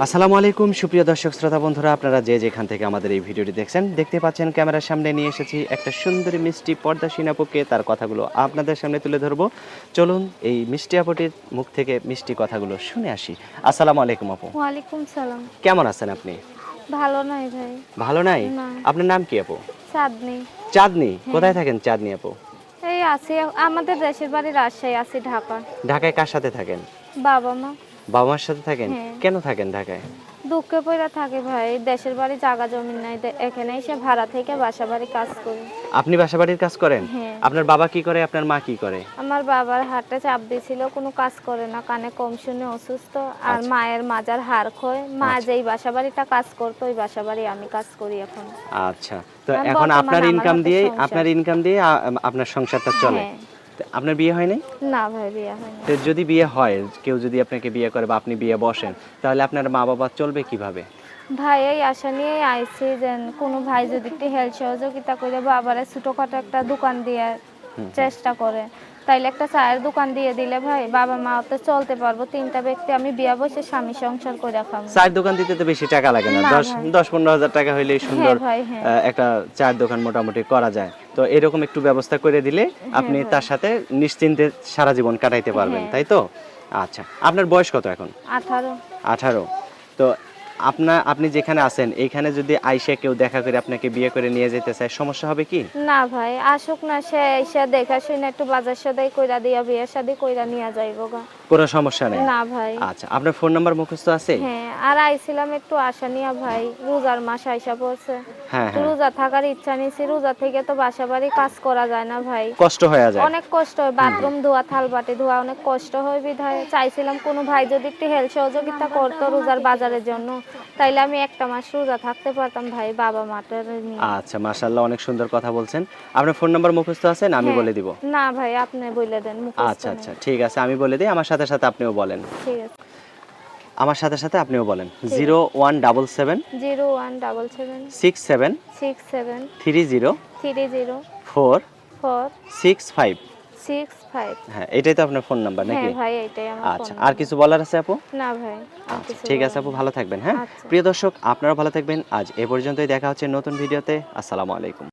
আসসালামু আলাইকুম সুপ্রিয় দর্শক শ্রোতা বন্ধুরা, আপনারা যে যেখান থেকে আমাদের এই ভিডিওটি দেখছেন, দেখতে পাচ্ছেন ক্যামেরার সামনে নিয়ে এসেছি একটা সুন্দরী মিষ্টি পর্দাশীন আপুকে। তার কথাগুলো আপনাদের সামনে তুলে ধরবো। চলুন এই মিষ্টি আপুটির মুখ থেকে মিষ্টি কথাগুলো শুনে আসি। আসসালামু আলাইকুম আপু। ওয়ালাইকুম সালাম। কেমন আছেন আপনি? ভালো নাই ভাই। ভালো নাই? না। আপনার নাম কি আপু? চাঁদনি। চাঁদনি। হ্যাঁ। কোথায় থাকেন চাঁদনি আপু? এই আছি, আমাদের দেশের বাড়ি রাজশাহী, আছি ঢাকা। ঢাকায় কার সাথে থাকেন? বাবা মা। বাবা মার সাথে থাকেন? হ্যাঁ। কেন থাকেন ঢাকায়? দুঃখে পইরা থাকে ভাই, দেশের বাড়ি জায়গা জমি নাই, এখানে এসে ভাড়া থেকে বাসা বাড়ি কাজ করি। আপনি বাসাবাড়ির কাজ করেন? হ্যাঁ। আপনার বাবা কি করে, আপনার মা কি করে? আমার বাবার হার্টে চাপ দিছিল, কোনো কাজ করে না, কানে কম শুনে অসুস্থ। আর আচ্ছা। মায়ের মাজার হাড় ক্ষয়, মা আচ্ছা। যেই বাসা বাড়িটা কাজ করতো ওই বাসা বাড়ি আমি কাজ করি এখন। আচ্ছা, তো এখন এখন বর্তমানে আপনার আমার ইনকাম হাতে দিয়ে সংসার। আপনার সংসারটা চলে। হ্যাঁ। তো আপনার বিয়ে হয় নাই? না ভাই, বিয়ে হয়নি। তো যদি বিয়ে হয়, কেউ যদি আপনাকে বিয়ে করে বা আপনি বিয়ে বসেন, তাহলে আপনার মা বাবা চলবে কিভাবে? ভাই এই আশা নিয়ে আইছি যে কোনো ভাই যদি একটু হেল্প সহযোগিতা করে বাবারে ছোটখাটো একটা দোকান দিয়ে চেষ্টা করে, তাইলে একটা চায়ের দোকান দিয়ে দিলে ভাই বাবা মা তো চলতে পারবো। তিনটা ব্যক্তি আমি বিয়া বসে স্বামী সংসার করে খাবো। চায়ের দোকান দিতে তো বেশি টাকা লাগে না, না 10 ভাই। 10-15 হাজার টাকা হইলেই সুন্দর হ্যাঁ ভাই, হ্যাঁ। একটা চায়ের দোকান মোটামুটি করা যায়। তো এরকম একটু ব্যবস্থা করে দিলে আপনি ভাই। তার সাথে নিশ্চিন্তে সারা জীবন কাটাইতে পারবেন, হ্যাঁ। তাই তো? আচ্ছা, আপনার বয়স কত এখন? 18। 18। তো আপনি যেখানে আছেন এইখানে যদি আইসা কেউ দেখা করে আপনাকে বিয়ে করে নিয়ে যেতে চায়, সমস্যা হবে কি? না ভাই, আসুক না, সে এসে দেখা শুনে একটু বাজার সদাই কইরা দিয়া বিয়ে শাদি কইরা নিয়ে যাইবো গা। কোনো সমস্যা নেই। না ভাই। আচ্ছা, আপনার ফোন নাম্বার মুখস্থ আছে? হ্যাঁ, আর আইছিলাম একটু আশা নিয়া ভাই, রোজার মাস আইসা পড়ছে। হ্যাঁ, একটু হ্যাঁ। রোজা থাকার ইচ্ছা নিছি, রোজা থেকে তো বাসা বাড়ি কাজ করা যায় না ভাই। কষ্ট হয়ে যায়। অনেক কষ্ট হয়, বাথরুম ধোয়া, থাল বাটি ধোয়া অনেক কষ্ট হয় বিধায় চাইছিলাম কোনো ভাই যদি একটু হেল্প সহযোগিতা করতো রোজার বাজারের জন্য, তাইলে আমি একটা মাস রোজা থাকতে পারতাম ভাই বাবা মাটার নিয়ে। আচ্ছা, মাশাআল্লাহ, অনেক সুন্দর কথা বলছেন। আপনার ফোন নাম্বার মুখস্থ আছে না আমি হ্যাঁ। বলে দিব? না ভাই, আপনি বলে দেন, মুখস্থ আচ্ছা, নেই। আচ্ছা, ঠিক আছে, আমি বলে দেই, আমার সাথে সাথে আপনিও বলেন। ঠিক আছে। আমার সাথে সাথে আপনিও বলেন। ঠিক আছে। 0177 0177 67 67 30 30 4 65। 465। হ্যাঁ, এটাই তো আপনার ফোন নাম্বার নাকি? হ্যাঁ ভাই, এইটাই আমার আচ্ছা, ফোন আর নাম্বার। কিছু বলার আছে আপু? না ভাই, আর আচ্ছা, কিছু ঠিক আছে বলার আপু, নেই। ভালো থাকবেন, হ্যাঁ? আচ্ছা। প্রিয় দর্শক, আপনারা ভালো থাকবেন। আজ এ পর্যন্তই, দেখা হচ্ছে নতুন ভিডিওতে। আসসালামু আলাইকুম।